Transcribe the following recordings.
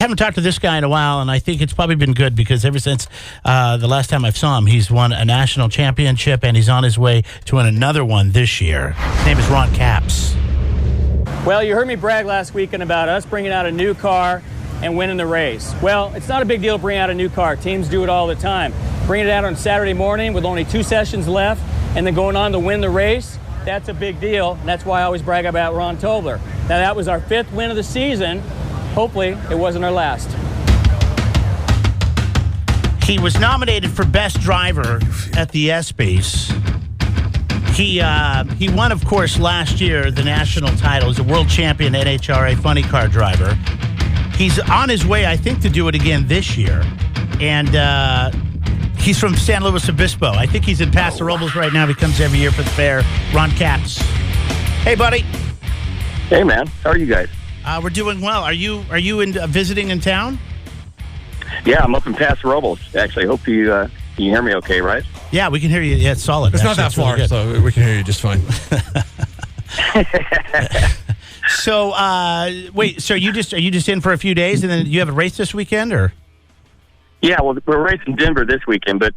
Haven't talked to this guy in a while, and I think it's probably been good because ever since the last time I saw him, he's won a national championship, and he's on his way to win another one this year. His name is Ron Capps. Well, you heard me brag last weekend about us bringing out a new car and winning the race. Well, it's not a big deal to bring out a new car. Teams do it all the time. Bringing it out on Saturday morning with only 2 sessions left and then going on to win the race, that's a big deal. And that's why I always brag about Ron Tobler. Now, that was our 5th win of the season. Hopefully, it wasn't our last. He was nominated for Best Driver at the ESPYs. He won, of course, last year the national title. He's a world champion NHRA funny car driver. He's on his way, I think, to do it again this year. And he's from San Luis Obispo. I think he's in Paso Robles right now. He comes every year for the fair. Ron Capps. Hey, buddy. Hey, man. How are you guys? We're doing well. Are you visiting in town? Yeah, I'm up in Paso Robles. Actually, hope you can hear me okay, right? Yeah, we can hear you. Yeah, it's solid. It's not that far, really, so we can hear you just fine. So, wait. So are you just in for a few days, and then you have a race this weekend, or? Yeah, well, we're racing Denver this weekend, but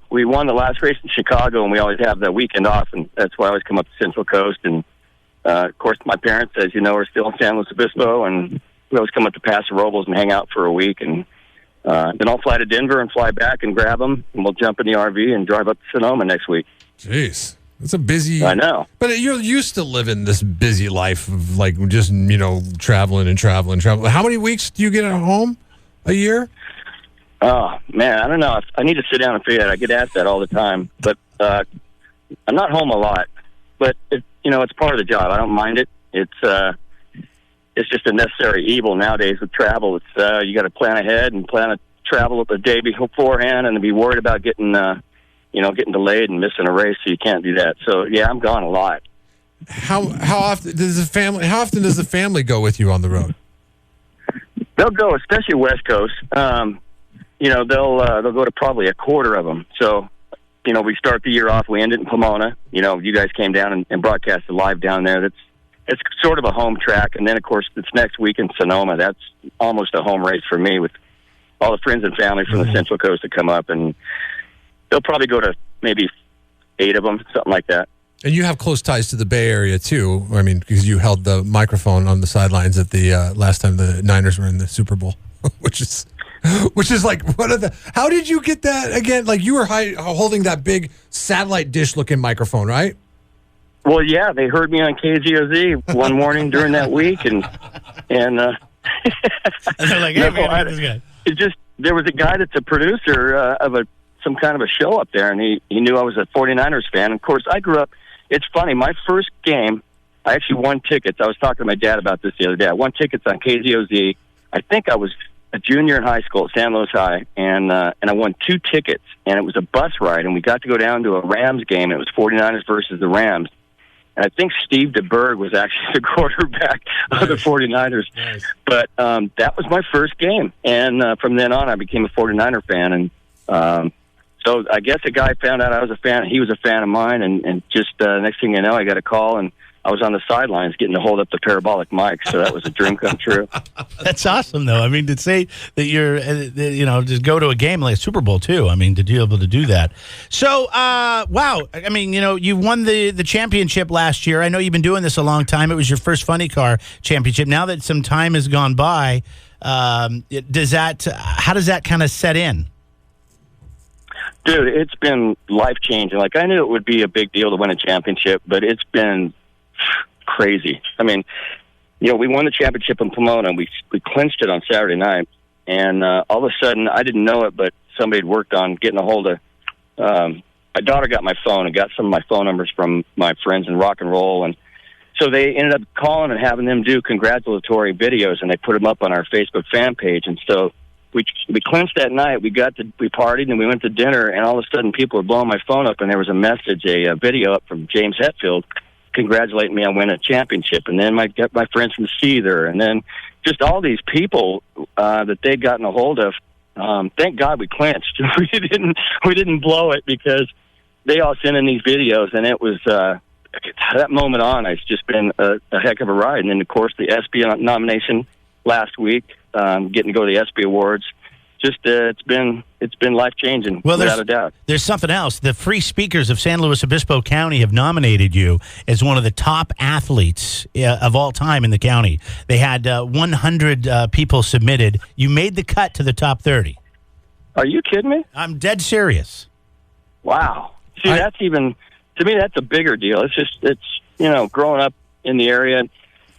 we won the last race in Chicago, and we always have the weekend off, and that's why I always come up to Central Coast. And of course, my parents, as you know, are still in San Luis Obispo, and we always come up to Paso Robles and hang out for a week, and then I'll fly to Denver and fly back and grab them, and we'll jump in the RV and drive up to Sonoma next week. Jeez. It's a busy... I know. But you're used to living this busy life of, like, just, traveling and traveling. How many weeks do you get at home a year? Oh, man, I don't know. I need to sit down and figure it out. I get asked that all the time. But I'm not home a lot. But, it's part of the job. I don't mind it. It's just a necessary evil nowadays with travel. It's you got to plan ahead and plan to travel the day beforehand and be worried about getting delayed and missing a race, so you can't do that. So, yeah, I'm gone a lot. How often does the family go with you on the road? They'll go, especially West Coast. They'll go to probably a quarter of them. So, we start the year off, we end it in Pomona. You guys came down and broadcasted live down there. It's sort of a home track. And then, of course, it's next week in Sonoma. That's almost a home race for me with all the friends and family from the Central Coast that come up. And they'll probably go to maybe 8 of them, something like that. And you have close ties to the Bay Area, too. I mean, because you held the microphone on the sidelines at the last time the Niners were in the Super Bowl, which is like one of the... How did you get that again? Like, you were holding that big satellite dish-looking microphone, right? Well, yeah, they heard me on KZOZ one morning during that week, and and they're like, "Hey, man, this guy." There was a guy that's a producer of some kind of a show up there, and he knew I was a 49ers fan. Of course, I grew up. It's funny. My first game, I actually won tickets. I was talking to my dad about this the other day. I won tickets on KZOZ. I think I was a junior in high school at San Luis High, and I won 2 tickets, and it was a bus ride, and we got to go down to a Rams game. It was 49ers versus the Rams. And I think Steve DeBerg was actually the quarterback of the 49ers. Nice. But that was my first game. And from then on, I became a 49er fan. And so I guess a guy found out I was a fan. He was a fan of mine. And just next thing you know, I got a call, and I was on the sidelines getting to hold up the parabolic mic. So that was a dream come true. That's awesome, though. I mean, to say that you're, just go to a game like a Super Bowl, too. I mean, to be able to do that. So, wow. I mean, you won the championship last year. I know you've been doing this a long time. It was your first funny car championship. Now that some time has gone by, how does that kind of set in? Dude, it's been life-changing. Like, I knew it would be a big deal to win a championship, but it's been crazy. I mean, we won the championship in Pomona, and we clinched it on Saturday night, and all of a sudden, I didn't know it, but somebody had worked on getting a hold of my daughter got my phone and got some of my phone numbers from my friends in rock and roll, and so they ended up calling and having them do congratulatory videos, and they put them up on our Facebook fan page. And so we clinched that night. We partied, and we went to dinner, and all of a sudden people were blowing my phone up, and there was a video up from James Hetfield congratulating me on winning a championship. And then got my friends from Seether, and then just all these people that they'd gotten a hold of. Thank God we clinched. we didn't blow it, because they all sent in these videos, and it was that moment on. It's just been a heck of a ride. And then, of course, the ESPY nomination last week. getting to go to the ESPY Awards. Just it's been life changing, without a doubt. There's something else. The Free Speakers of San Luis Obispo County have nominated you as one of the top athletes of all time in the county. They had 100 people submitted. You made the cut to the top 30. Are you kidding me? I'm dead serious. Wow. See, that's even, to me, that's a bigger deal. It's growing up in the area.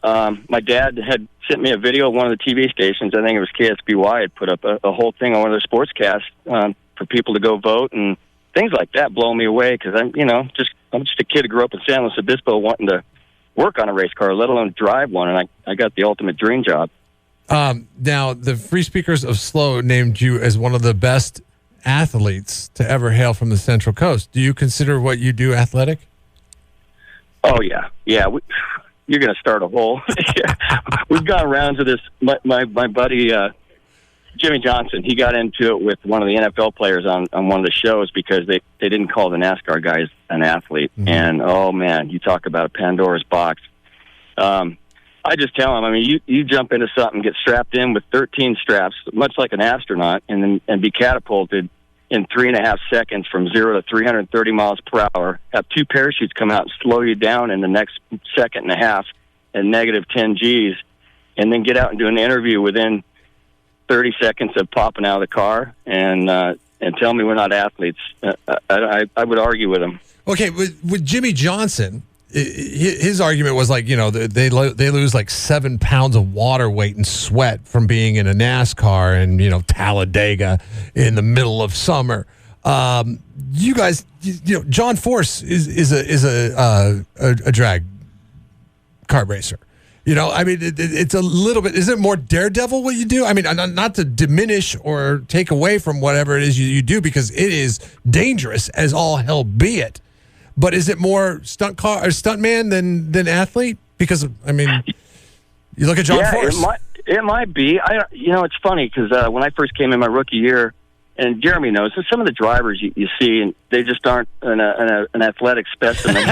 My dad had sent me a video of one of the TV stations. I think it was KSBY had put up a whole thing on one of their sportscasts for people to go vote, and things like that blow me away because I'm just a kid who grew up in San Luis Obispo wanting to work on a race car, let alone drive one, and I got the ultimate dream job. Now, the Free Speakers of SLO named you as one of the best athletes to ever hail from the Central Coast. Do you consider what you do athletic? Oh, yeah. Yeah. You're going to start a hole. We've gone rounds of this. My buddy, Jimmy Johnson, he got into it with one of the NFL players on one of the shows because they didn't call the NASCAR guys an athlete. Mm-hmm. And, oh, man, you talk about a Pandora's box. I just tell him, I mean, you jump into something, get strapped in with 13 straps, much like an astronaut, and be catapulted in 3.5 seconds from 0 to 330 miles per hour, have 2 parachutes come out and slow you down in the next second and a half at negative 10 Gs, and then get out and do an interview within 30 seconds of popping out of the car and tell me we're not athletes. I would argue with him. Okay, with Jimmy Johnson, his argument was like, they lose like 7 pounds of water weight and sweat from being in a NASCAR and, Talladega in the middle of summer. You guys, John Force is a drag kart racer. It's a little bit, is it more daredevil what you do? I mean, not to diminish or take away from whatever it is you do, because it is dangerous as all hell be it. But is it more stuntman than athlete? Because you look at John Force. It might be. It's funny because when I first came in my rookie year, and Jeremy knows, some of the drivers you see, and they just aren't an athletic specimen,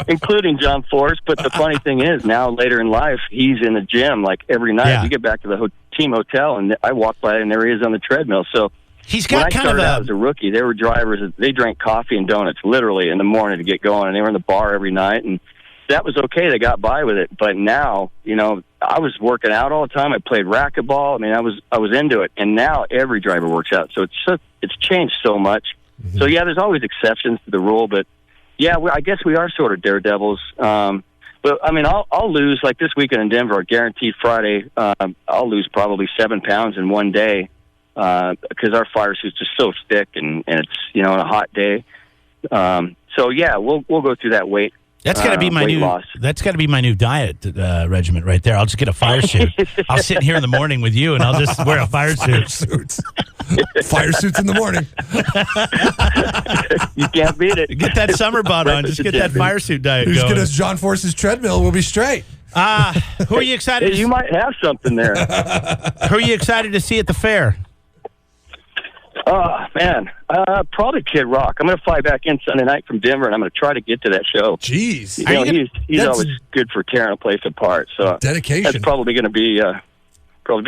including John Force. But the funny thing is, now later in life, he's in the gym like every night. Yeah. You get back to the team hotel, and I walk by, and there he is on the treadmill. So. He's got when I started out as a rookie, they were drivers. They drank coffee and donuts literally in the morning to get going, and they were in the bar every night, and that was okay. They got by with it. But now, I was working out all the time. I played racquetball. I was into it, and now every driver works out. So it's changed so much. Mm-hmm. So yeah, there's always exceptions to the rule, but yeah, I guess we are sort of daredevils. But I'll lose like this weekend in Denver. Guaranteed Friday, I'll lose probably 7 pounds in one day. Because our fire suit's just so thick and it's on a hot day. So yeah, we'll go through that weight. That's got to be my new loss. That's got to be my new diet regimen right there. I'll just get a fire suit. I'll sit here in the morning with you, and I'll just wear a fire suit. Fire suits in the morning. You can't beat it. Get that summer bod on. Just get that fire suit diet going. Just get us John Force's treadmill. We'll be straight. Who are you excited? Hey, you might have something there. Who are you excited to see at the fair? Oh, man. Probably Kid Rock. I'm going to fly back in Sunday night from Denver, and I'm going to try to get to that show. Jeez. He's always good for tearing a place apart. So dedication. That's probably going to be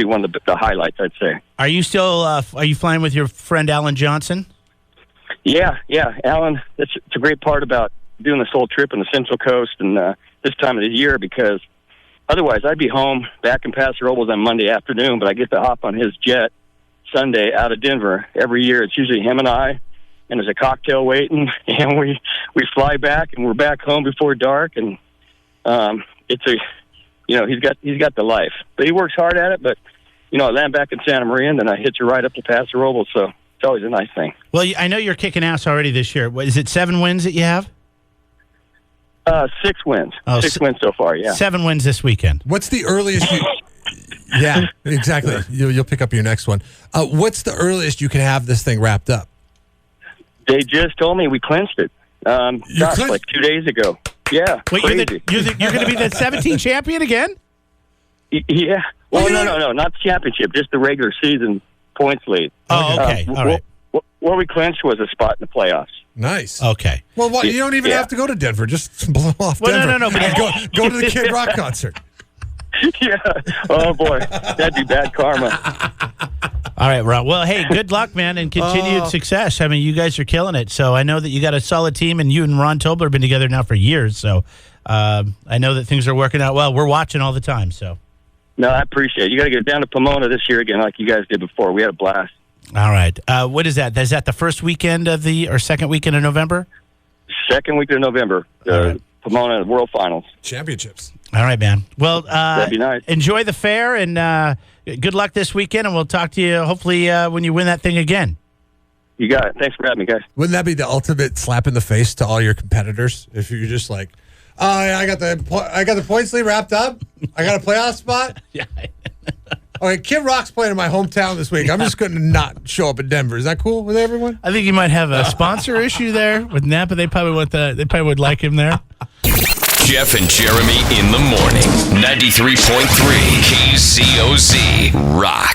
one of the highlights, I'd say. Are you still are you flying with your friend Alan Johnson? Yeah. Alan, it's a great part about doing this whole trip in the Central Coast and this time of the year, because otherwise I'd be home back in Paso Robles on Monday afternoon, but I get to hop on his jet Sunday out of Denver. Every year it's usually him and I, and there's a cocktail waiting, and we fly back, and we're back home before dark, and he's got the life, but he works hard at it. But I land back in Santa Maria, and then I hitch a ride up to Paso Robles, so it's always a nice thing. Well, I know you're kicking ass already this year. What, is it 7 wins that you have? 6 wins. 6 wins so far. Yeah, 7 wins this weekend. What's the earliest you? Yeah, exactly. You'll pick up your next one. What's the earliest you can have this thing wrapped up? They just told me we clinched it. Like 2 days ago. Yeah. Wait, crazy. you're going to be the 17 champion again? Yeah. Well, no, not the championship, just the regular season points lead. Oh, okay. All right. Where we clinched was a spot in the playoffs. Nice. Okay. Well, you don't even have to go to Denver. Just blow off Denver. No. Go to the Kid Rock concert. Yeah. Oh, boy. That'd be bad karma. All right, Ron. Well, hey, good luck, man, and continued success. I mean, you guys are killing it. So I know that you got a solid team, and you and Ron Tobler have been together now for years. So I know that things are working out well. We're watching all the time. So. No, I appreciate it. You got to get down to Pomona this year again like you guys did before. We had a blast. All right. What is that? Is that the first weekend of or second weekend of November? Second week of November. Right. Pomona World Finals. Championships. All right, man. Well, that'd be nice. Enjoy the fair, and good luck this weekend, and we'll talk to you hopefully when you win that thing again. You got it. Thanks for having me, guys. Wouldn't that be the ultimate slap in the face to all your competitors if you're just like, I got the points lead wrapped up. I got a playoff spot. Yeah. Okay, Kid Rock's playing in my hometown this week. I'm just going to not show up in Denver. Is that cool with everyone? I think you might have a sponsor issue there with Napa. They probably would like him there. Jeff and Jeremy in the morning. 93.3 KZOZ Rock.